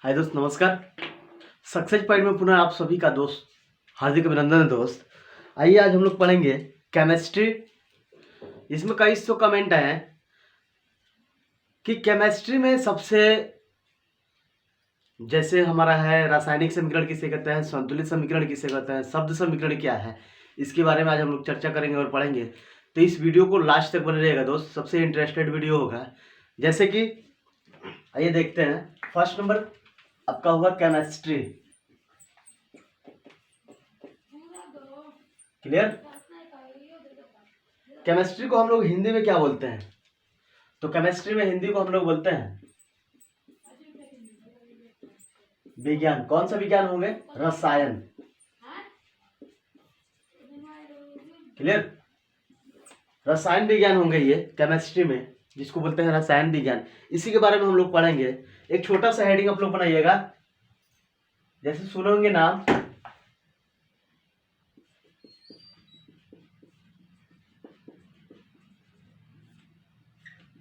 हाय दोस्त, नमस्कार। Success point में पुनः आप सभी का दोस्त हार्दिक अभिनंदन है दोस्त। आइए आज हम लोग पढ़ेंगे केमिस्ट्री। इसमें कई सौ कमेंट आए हैं कि केमिस्ट्री में सबसे जैसे हमारा है रासायनिक समीकरण किसे कहते हैं, संतुलित समीकरण किसे कहते हैं, शब्द समीकरण क्या है, इसके बारे में आज हम लोग चर्चा करेंगे और पढ़ेंगे। तो इस वीडियो को लास्ट तक बने रहेगा दोस्त, सबसे इंटरेस्टेड वीडियो होगा। जैसे कि आइए देखते हैं, फर्स्ट नंबर आपका होगा केमिस्ट्री। क्लियर? केमिस्ट्री को हम लोग हिंदी में क्या बोलते हैं? तो केमिस्ट्री में हिंदी को हम लोग बोलते हैं विज्ञान। कौन सा विज्ञान होंगे? रसायन। क्लियर? रसायन विज्ञान होंगे ये केमिस्ट्री में, जिसको बोलते हैं रसायन विज्ञान। इसी के बारे में हम लोग पढ़ेंगे। एक छोटा सा हेडिंग आप लोग बनाइएगा, जैसे सुनोगे नाम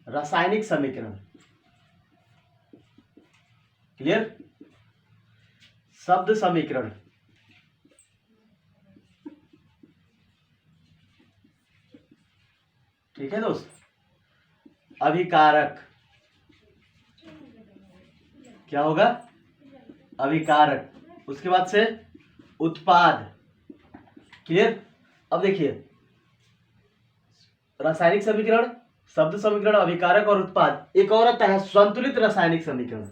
रासायनिक समीकरण। क्लियर? शब्द समीकरण। ठीक है दोस्त? अभिकारक। क्या होगा? अभिकारक। उसके बाद से उत्पाद। क्लियर? अब देखिए, रासायनिक समीकरण, शब्द समीकरण, अभिकारक और उत्पाद। एक और आता है संतुलित रासायनिक समीकरण।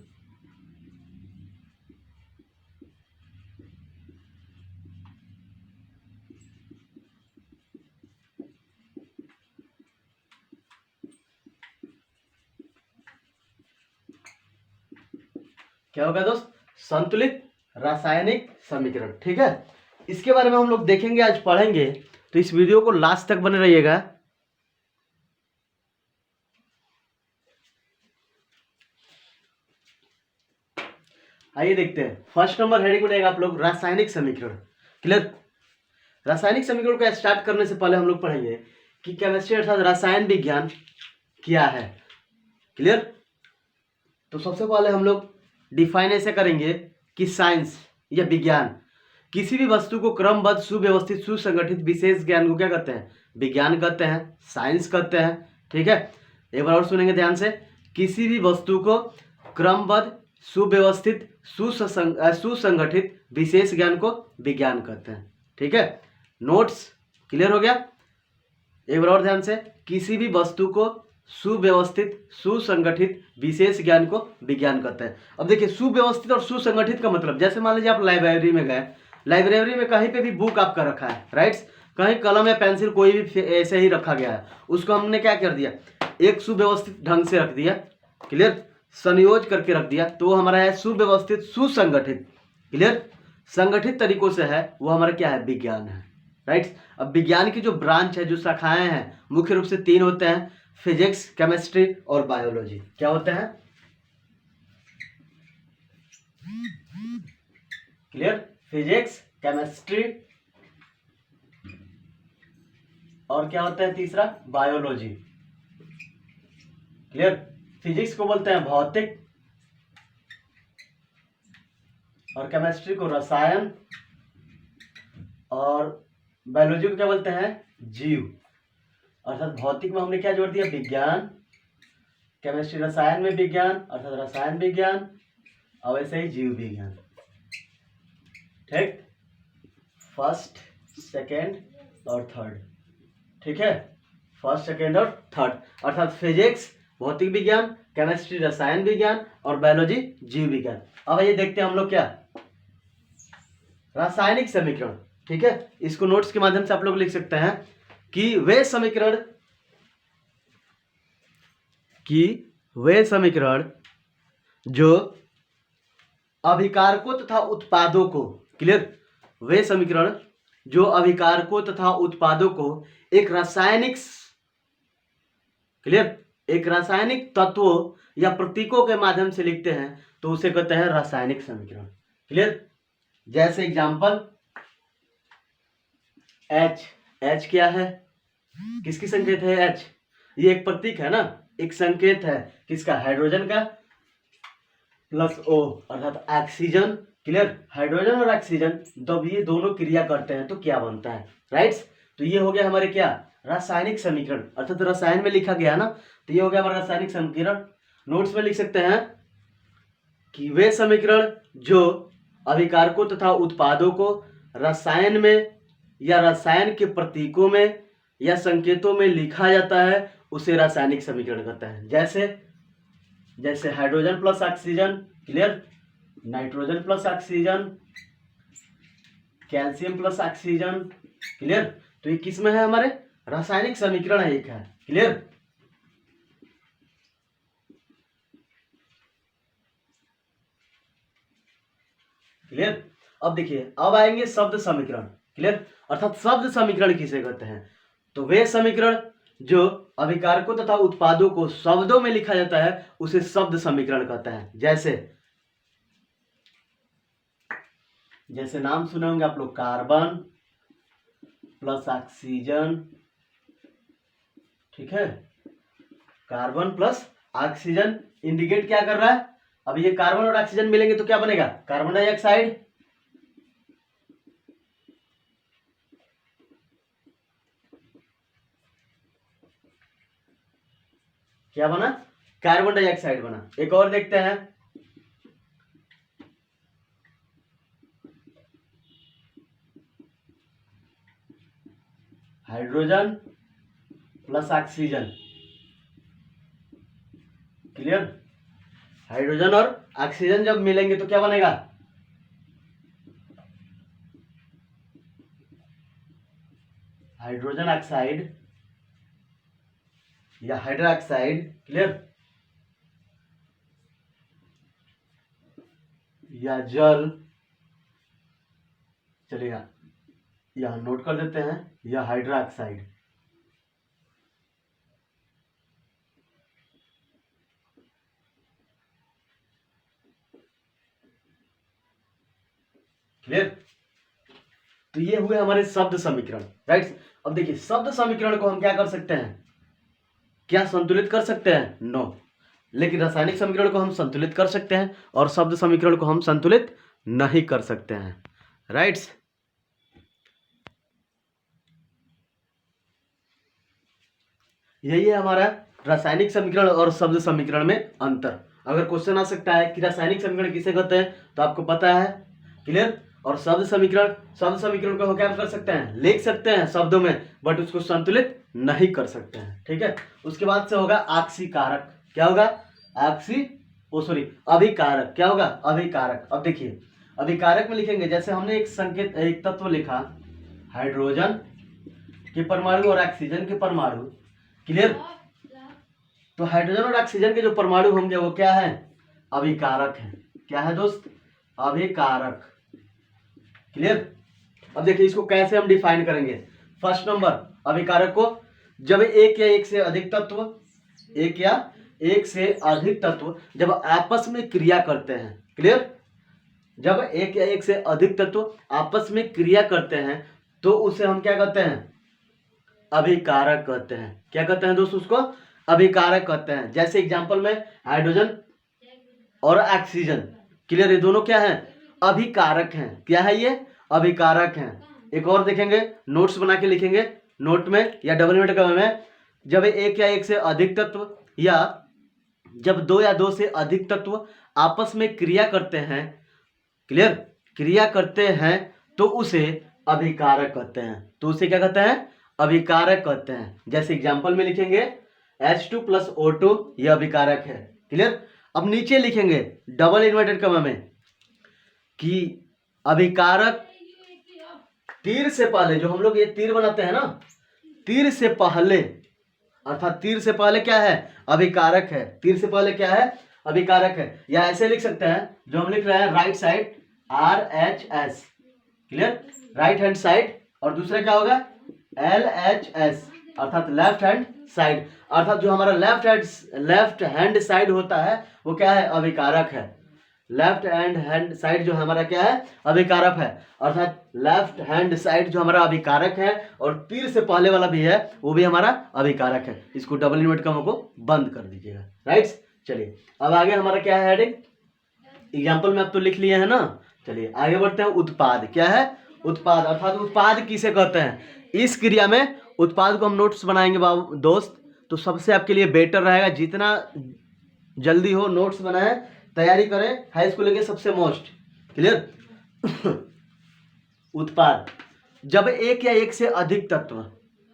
क्या होगा दोस्त? संतुलित रासायनिक समीकरण। ठीक है, इसके बारे में हम लोग देखेंगे, आज पढ़ेंगे। तो इस वीडियो को लास्ट तक बने रहिएगा। आइए देखते हैं, फर्स्ट नंबर हेडिंग बनेगा आप लोग रासायनिक समीकरण। क्लियर? रासायनिक समीकरण को स्टार्ट करने से पहले हम लोग पढ़ेंगे कि केमिस्ट्री अर्थात रसायन विज्ञान क्या है। क्लियर? तो सबसे पहले हम लोग डिफाइन ऐसे करेंगे कि साइंस या विज्ञान किसी भी वस्तु को क्रमबद्ध, सुव्यवस्थित, सुसंगठित विशेष ज्ञान को क्या कहते हैं? विज्ञान कहते हैं, साइंस कहते हैं। ठीक है, एक बार और सुनेंगे ध्यान से। किसी भी वस्तु को क्रमबद्ध, सुव्यवस्थित, सुसंगठित विशेष ज्ञान को विज्ञान कहते हैं। ठीक है, नोट्स क्लियर हो गया? एक बार और ध्यान से, किसी भी वस्तु को सुव्यवस्थित, सुसंगठित विशेष ज्ञान को विज्ञान कहते हैं। अब देखिए, सुव्यवस्थित और सुसंगठित का मतलब, जैसे मान लीजिए आप लाइब्रेरी में गए, लाइब्रेरी में कहीं पे भी बुक आपका रखा है, राइट्स, कहीं कलम या पेंसिल कोई भी ऐसे ही रखा गया है, उसको हमने क्या कर दिया? एक सुव्यवस्थित ढंग से रख दिया। क्लियर? संयोज करके रख दिया, तो हमारा है सुव्यवस्थित, सुसंगठित। क्लियर? संगठित तरीकों से है, वो हमारा क्या है? विज्ञान है। राइट? अब विज्ञान की जो ब्रांच है, जो शाखाएं हैं, मुख्य रूप से तीन होते हैं, फिजिक्स, केमिस्ट्री और बायोलॉजी। क्या होते हैं? क्लियर? फिजिक्स, केमिस्ट्री और क्या होता है तीसरा? बायोलॉजी। क्लियर? फिजिक्स को बोलते हैं भौतिक, और केमिस्ट्री को रसायन, और बायोलॉजी को क्या बोलते हैं? जीव। अर्थात भौतिक में हमने क्या जोड़ दिया? विज्ञान। केमिस्ट्री रसायन में विज्ञान अर्थात रसायन विज्ञान, और वैसे ही जीव विज्ञान। ठीक? फर्स्ट, सेकेंड और थर्ड। ठीक है, फर्स्ट, सेकेंड और थर्ड, अर्थात फिजिक्स भौतिक विज्ञान, केमिस्ट्री रसायन विज्ञान और बायोलॉजी जीव विज्ञान। अब ये देखते हैं हम लोग क्या? रासायनिक समीकरण। ठीक है, इसको नोट्स के माध्यम से आप लोग लिख सकते हैं कि वे समीकरण जो अभिकारकों तथा उत्पादों को, क्लियर, वे समीकरण जो अभिकारकों तथा उत्पादों को एक रासायनिक, क्लियर, एक रासायनिक तत्वों या प्रतीकों के माध्यम से लिखते हैं, तो उसे कहते हैं रासायनिक समीकरण। क्लियर? जैसे एग्जांपल, H। H क्या है? किसकी संकेत है H? ये एक प्रतीक है ना, एक संकेत है किसका? हाइड्रोजन का। प्लस O अर्थात ऑक्सीजन। क्लियर, हाइड्रोजन और ऑक्सीजन जब ये दोनों क्रिया करते हैं तो क्या बनता है, राइट्स। तो ये हो गया हमारे क्या, रासायनिक समीकरण, अर्थात रसायन में लिखा गया ना, तो ये हो गया हमारा रासायनिक समीकरण। नोट्स में लिख सकते हैं कि वे समीकरण जो अभिकारकों तथा उत्पादों को रसायन में या रसायन के प्रतीकों में या संकेतों में लिखा जाता है उसे रासायनिक समीकरण कहता है। जैसे जैसे hydrogen plus oxygen, clear, nitrogen plus oxygen, calcium plus oxygen, clear. तो ये किस में है, हमारे रासायनिक समीकरण है, एक है, क्लियर। क्लियर। अब देखिए, अब आएंगे शब्द समीकरण, क्लियर, अर्थात शब्द समीकरण किसे कहते हैं। तो वे समीकरण जो अभिकारकों तथा उत्पादों को शब्दों में लिखा जाता है उसे शब्द समीकरण कहता है। जैसे जैसे नाम सुने होंगे आप लोग, कार्बन प्लस ऑक्सीजन, ठीक है, कार्बन प्लस ऑक्सीजन इंडिकेट क्या कर रहा है, अब ये कार्बन और ऑक्सीजन मिलेंगे तो क्या बनेगा, कार्बन डाइऑक्साइड। क्या बना, कार्बन डाइऑक्साइड बना। एक और देखते हैं, hydrogen plus oxygen, clear, hydrogen और ऑक्सीजन जब मिलेंगे तो क्या बनेगा, हाइड्रोजन ऑक्साइड या हाइड्रोक्साइड, क्लियर, या जल, चलेगा, यहां नोट कर देते हैं, या हाइड्रोक्साइड। क्लियर। तो ये हुए हमारे शब्द समीकरण, राइट। अब देखिए, शब्द समीकरण को हम क्या कर सकते हैं, क्या संतुलित कर सकते हैं, नो। लेकिन रासायनिक समीकरण को हम संतुलित कर सकते हैं और शब्द समीकरण को हम संतुलित नहीं कर सकते हैं, राइट्स। यही है हमारा रासायनिक समीकरण और शब्द समीकरण में अंतर। अगर क्वेश्चन आ सकता है कि रासायनिक समीकरण किसे कहते हैं तो आपको पता है, क्लियर। और शब्द समीकरण को हम क्या कर सकते हैं, लिख सकते हैं शब्दों में, बट उसको संतुलित नहीं कर सकते हैं, ठीक है। उसके बाद से होगा आक्सीकारक, क्या होगा, अभिकारक, क्या होगा, अभिकारक। अब देखिए, अभिकारक में लिखेंगे, जैसे हमने एक संकेत, एक तत्व लिखा, हाइड्रोजन के परमाणु और ऑक्सीजन के परमाणु, क्लियर। तो हाइड्रोजन और ऑक्सीजन के जो परमाणु होंगे वो क्या है, अभिकारक है। क्या है दोस्त, अभिकारक, क्लियर। अब देखिए, इसको कैसे हम डिफाइन करेंगे। फर्स्ट नंबर, अभिकारक को जब एक या एक से अधिक तत्व जब आपस में क्रिया करते हैं, क्लियर, जब एक या एक से अधिक तत्व आपस में क्रिया करते हैं तो उसे हम क्या कहते हैं, अभिकारक कहते हैं। क्या कहते हैं दोस्त, उसको अभिकारक कहते हैं। जैसे एग्जांपल में हाइड्रोजन और ऑक्सीजन, क्लियर, ये दोनों क्या हैं, अभिकारक हैं। क्या है ये, अभिकारक हैं। एक और देखेंगे, नोट्स बना के लिखेंगे नोट में या डबल नोट में, जब एक या एक से अधिक तत्व या जब दो या दो से अधिक तत्व आपस में क्रिया करते हैं, क्लियर, क्रिया करते हैं तो उसे अभिकारक कहते हैं। तो उसे क्या कहते हैं, अभिकारक कहते हैं। जैसे एग्जांपल में लिखेंगे H2 प्लस O2, यह अभिकारक है, क्लियर। अब नीचे लिखेंगे डबल इन्वर्टेड कॉमा में कि अभिकारक तीर से पहले, जो हम लोग ये तीर बनाते हैं ना, तीर से पहले, अर्थात तीर से पहले क्या है, अभिकारक है। तीर से पहले क्या है, अभिकारक है। या ऐसे लिख सकते हैं, जो हम लिख रहे हैं right side RHS, clear, right hand side, और दूसरा क्या होगा LHS, अर्थात लेफ्ट हैंड साइड। अर्थात जो हमारा लेफ्ट हैंड साइड होता है वो क्या है, अभिकारक है। लेफ्ट हैंड साइड जो हमारा क्या है, अभिकारक है। अर्थात लेफ्ट हैंड साइड जो हमारा अभिकारक है और तीर से पहले वाला भी है वो भी हमारा अभिकारक है। इसको डबल इन्वर्ट कॉमा को बंद कर दीजिएगा, राइट। चलिए, अब आगे हमारा क्या है हेडिंग, एग्जाम्पल में आप तो लिख लिए हैं ना। चलिए आगे बढ़ते हैं। उत्पाद क्या है? उत्पाद, अर्थात उत्पाद किसे कहते हैं? इस क्रिया में उत्पाद को हम नोट्स बनाएंगे बाबू दोस्त, तो सबसे आपके लिए बेटर रहेगा जितना जल्दी हो नोट्स बनाएं, तैयारी करें, हाई स्कूल के सबसे मोस्ट क्लियर। उत्पाद, जब एक या एक से अधिक तत्व,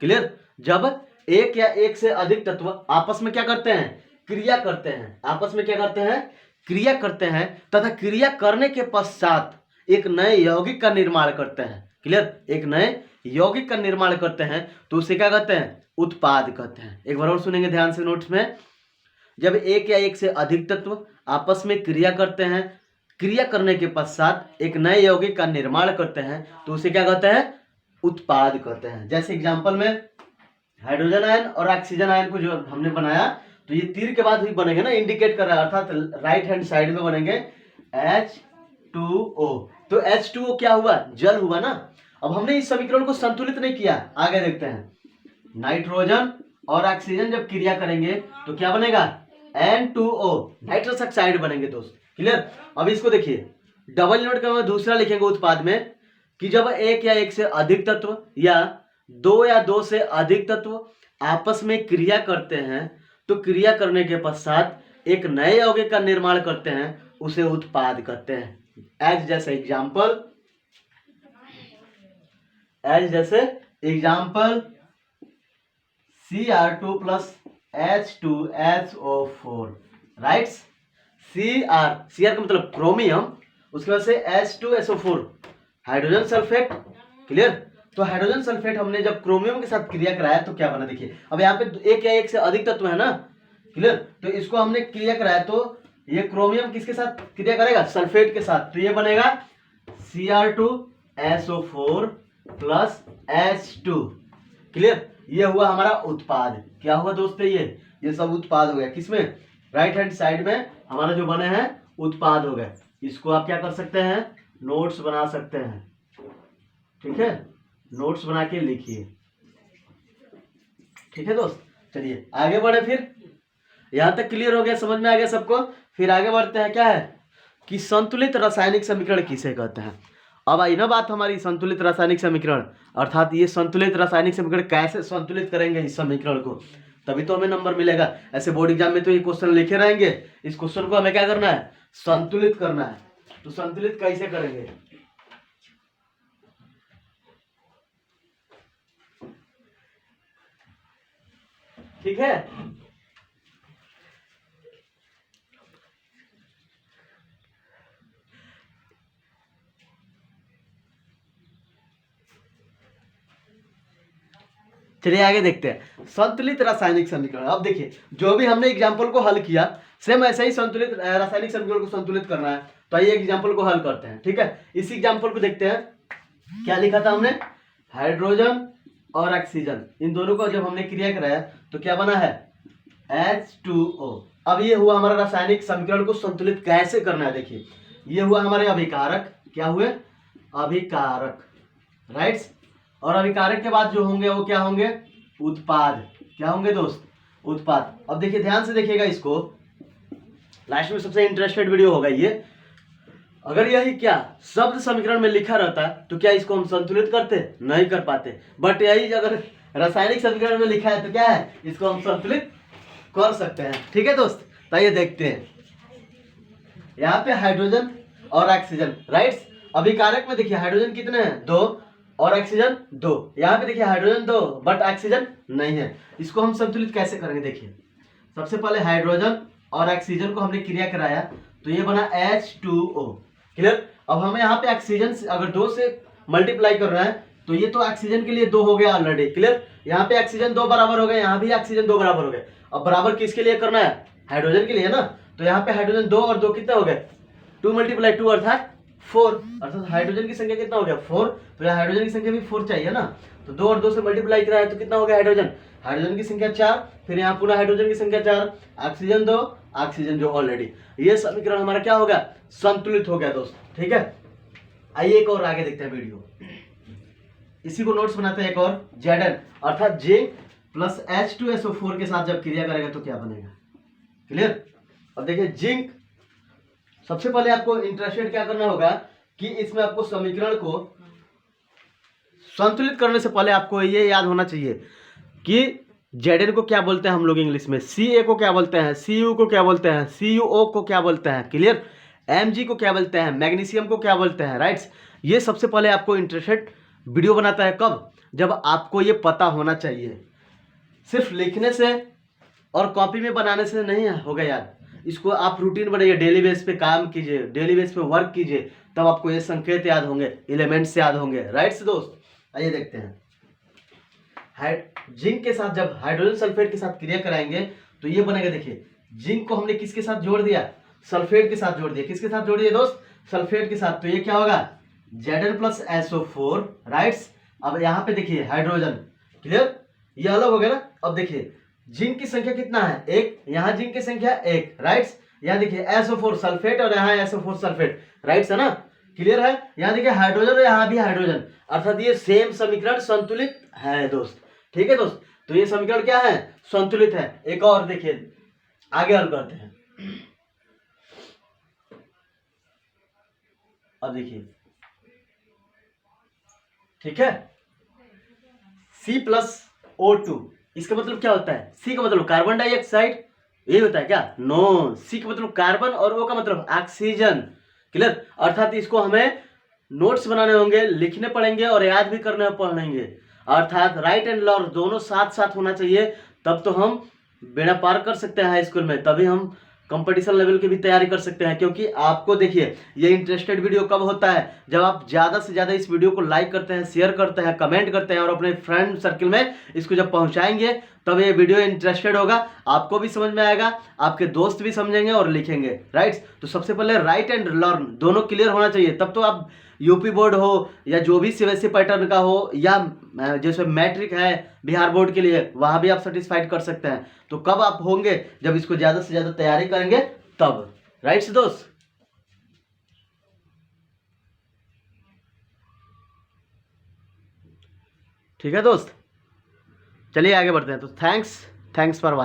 क्लियर, जब एक या एक से अधिक तत्व आपस में क्या करते हैं? क्रिया करते हैं। आपस में क्या करते हैं? क्रिया करते हैं तथा क्रिया करने के पश्चात एक नए यौगिक का निर्माण करते हैं। क्लियर, एक नए यौगिक का निर्माण करते हैं तो उसे क्या कहते हैं? उत्पाद कहते हैं। एक बार और सुनेंगे ध्यान से नोट्स में। जब एक या एक से अधिक तत्व आपस में क्रिया करते हैं, क्रिया करने के पश्चात एक नए यौगिक का निर्माण करते हैं तो उसे क्या कहते हैं? उत्पाद कहते हैं। जैसे एग्जांपल में हाइड्रोजन आयन और ऑक्सीजन आयन को जो हमने बनाया, तो ये तीर के बाद भी बनेंगे ना, इंडिकेट कर रहा है, अर्थात राइट हैंड साइड में बनेंगे H2O। तो H2O क्या हुआ? जल हुआ ना। अब हमने इस समीकरण को संतुलित नहीं किया, आगे देखते हैं। नाइट्रोजन और ऑक्सीजन जब क्रिया करेंगे तो क्या बनेगा? N2O, नाइट्रस ऑक्साइड बनेंगे दोस्त। क्लियर, अब इसको देखिए, डबल नोट का दूसरा लिखेंगे उत्पाद में कि जब एक या एक से अधिक तत्व या दो से अधिक तत्व आपस में क्रिया करते हैं तो क्रिया करने के पश्चात एक नए यौगिक का निर्माण करते हैं, उसे उत्पाद कहते हैं। एज जैसे example Cr2 plus H2SO4, right. Cr का मतलब क्रोमियम, उसके बाद से H2SO4 हाइड्रोजन सल्फेट। क्लियर, तो हाइड्रोजन सल्फेट हमने जब क्रोमियम के साथ क्रिया कराया तो क्या बना? देखिए, अब यहाँ पे एक या एक से अधिक तत्व है ना। क्लियर, तो इसको हमने क्रिया कराया तो ये क्रोमियम किसके साथ क्रिया करेगा? सल्फेट के साथ, तो ये बनेगा Cr2SO4 प्लस H2। क्लियर, ये हुआ हमारा उत्पाद। क्या हुआ दोस्तों? ये सब उत्पाद हो गया। किसमें? राइट हैंड साइड में हमारा जो बने हैं उत्पाद हो गए। इसको आप क्या कर सकते हैं? नोट्स बना सकते हैं। ठीक है, नोट्स बना के लिखिए। ठीक है दोस्त, चलिए आगे बढ़े। फिर यहां तक क्लियर हो गया, समझ में आ गया सबको। फिर आगे बढ़ते हैं। क्या है कि संतुलित रासायनिक समीकरण किसे कहते हैं? अब आई ना बात हमारी संतुलित रासायनिक समीकरण, अर्थात ये संतुलित रासायनिक समीकरण कैसे संतुलित करेंगे इस समीकरण को, तभी तो हमें नंबर मिलेगा। ऐसे बोर्ड एग्जाम में तो ये क्वेश्चन लिखे रहेंगे, इस क्वेश्चन को हमें क्या करना है? संतुलित करना है। तो संतुलित कैसे करेंगे? ठीक है, चलिए आगे देखते हैं संतुलित रासायनिक समीकरण। अब देखिए, जो भी हमने एग्जाम्पल को हल किया सेम ऐसे ही संतुलित रासायनिक समीकरण को संतुलित करना है। तो आइए एग्जाम्पल को हल करते हैं। ठीक है, इसी एग्जाम्पल को देखते हैं। क्या लिखा था हमने? हाइड्रोजन और ऑक्सीजन, इन दोनों को जब हमने क्रिया कराया तो क्या बना है? H2O। अब ये हुआ हमारा रासायनिक समीकरण को संतुलित कैसे करना है। देखिए, ये हुआ हमारे अभिकारक। क्या हुए? अभिकारक, राइट। और अभिकारक के बाद जो होंगे वो क्या होंगे? उत्पाद। क्या होंगे दोस्त? उत्पाद। अब देखिए, ध्यान से देखिएगा इसको, लास्ट में सबसे इंटरेस्टेड वीडियो होगा ये। अगर यही क्या शब्द समीकरण में लिखा रहता तो क्या इसको हम संतुलित करते? नहीं कर पाते। बट यही अगर रासायनिक समीकरण में लिखा है तो क्या है? इसको हम संतुलित कर सकते हैं। ठीक है दोस्त, तो ये देखते हैं। यहाँ पे हाइड्रोजन और ऑक्सीजन, राइट। अभिकारक में देखिए हाइड्रोजन कितने हैं? 2 और ऑक्सीजन 2। यहाँ पे देखिए हाइड्रोजन 2 बट ऑक्सीजन नहीं है। इसको हम संतुलित कैसे करेंगे? देखिए, सबसे पहले हाइड्रोजन और ऑक्सीजन को हमने क्रिया कराया तो ये बना H2O। क्लियर, अब हमें यहाँ पे ऑक्सीजन अगर 2 से मल्टीप्लाई कर रहा है तो ये तो ऑक्सीजन के लिए 2 हो गया ऑलरेडी। क्लियर, यहाँ पे ऑक्सीजन 2 बराबर हो गए, यहाँ भी ऑक्सीजन 2 बराबर हो गए। अब बराबर किसके लिए करना है? हाइड्रोजन के लिए ना। तो यहाँ पे हाइड्रोजन 2 और 2 कितने हो गए? 2 × 2 अर्थात 4, अर्थात हाइड्रोजन की संख्या कितना हो गया? 4। तो यहाँ हाइड्रोजन की संख्या भी 4 चाहिए ना। तो 2 और 2 से मल्टीप्लाई कराया तो कितना हो गया? हाइड्रोजन की संख्या 4, फिर यहाँ पुनः हाइड्रोजन की संख्या 4, ऑक्सीजन 2, ऑक्सीजन जो ऑलरेडी। ये समीकरण हमारा क्या हो गया? संतुलित हो गया दोस्त। ठीक है, आइए एक और आगे देखते हैं वीडियो। इसी को नोट्स बनाते हैं एक और। Zn अर्थात जिंक प्लस H2SO4 के साथ जब क्रिया करेगा तो क्या बनेगा? क्लियर, अब देखिए जिंक सबसे पहले आपको इंटरेस्टेड क्या करना होगा कि इसमें आपको समीकरण को संतुलित करने से पहले आपको ये याद होना चाहिए कि जेड को क्या बोलते हैं हम लोग इंग्लिश में, सी ए को क्या बोलते हैं, सी यू को क्या बोलते हैं, सी यू ओ को क्या बोलते हैं, क्लियर, एम जी को क्या बोलते हैं, मैग्नीशियम को क्या बोलते हैं, राइट्स। ये सबसे पहले आपको इंटरेस्टेड वीडियो बनाता है कब, जब आपको ये पता होना चाहिए। सिर्फ लिखने से और कॉपी में बनाने से नहीं होगा याद, इसको आप रूटीन बनाइए, डेली बेस पे काम कीजिए, डेली बेस पे वर्क कीजिए, तब आपको ये संकेत याद होंगे, एलिमेंट्स याद होंगे, राइट्स दोस्त। आइए देखते हैं, जिंक के साथ जब हाइड्रोजन सल्फेट के साथ क्रिया कराएंगे तो ये बनेगा, देखिए जिंक को हमने किसके साथ जोड़ दिया, सल्फेट के साथ जोड़ दिया, किसके साथ जोड़ दिया दोस्त, सल्फेट के साथ, तो ये क्या होगा Zn प्लस SO4, राइट्स। अब यहाँ पे देखिए हाइड्रोजन, क्लियर, ये अलग हो गया ना। अब देखिए जिंक की संख्या कितना है, एक, यहाँ जिंक की संख्या एक, राइट्स, यहाँ देखिए SO4 सल्फेट और यहाँ SO4 सल्फेट, राइट्स है ना, क्लियर है। यहाँ देखिए हाइड्रोजन और यहाँ भी हाइड्रोजन, अर्थात ये सेम समीकरण संतुलित है दोस्त, ठीक है दोस्त। तो ये समीकरण क्या है, संतुलित है। एक और देखिए, आगे हल करते हैं। अब देखिए, ठीक है, C+O2, इसका मतलब क्या होता है, C का मतलब कार्बन डाइऑक्साइड, यही होता है क्या, नो, C का मतलब कार्बन और O का मतलब ऑक्सीजन, क्लियर। अर्थात इसको हमें नोट्स बनाने होंगे, लिखने पड़ेंगे और याद भी करने पड़ेंगे, अर्थात राइट एंड लेफ्ट दोनों साथ साथ होना चाहिए, तब तो हम बेड़ा पार कर सकते हैं हाई स्कूल में, तभी हम कंपटीशन लेवल की भी तैयारी कर सकते हैं। क्योंकि आपको देखिए ये इंटरेस्टेड वीडियो कब होता है, जब आप ज़्यादा से ज़्यादा इस वीडियो को लाइक करते हैं, शेयर करते हैं, कमेंट करते हैं और अपने फ्रेंड सर्किल में इसको जब पहुंचाएंगे तब ये वीडियो इंटरेस्टेड होगा, आपको भी समझ में आएगा, आपके दोस्त भी समझेंगे और लिखेंगे, राइट। तो सबसे पहले राइट एंड लर्न दोनों क्लियर होना चाहिए, तब तो आप यूपी बोर्ड हो या जो भी सीबीएसई पैटर्न का हो, या जैसे मैट्रिक है बिहार बोर्ड के लिए, वहां भी आप सेटिस्फाइड कर सकते हैं। तो कब आप होंगे, जब इसको ज्यादा से ज्यादा तैयारी करेंगे तब, राइट दोस्त। ठीक है दोस्त, चलिए आगे बढ़ते हैं। तो थैंक्स फॉर वॉचिंग।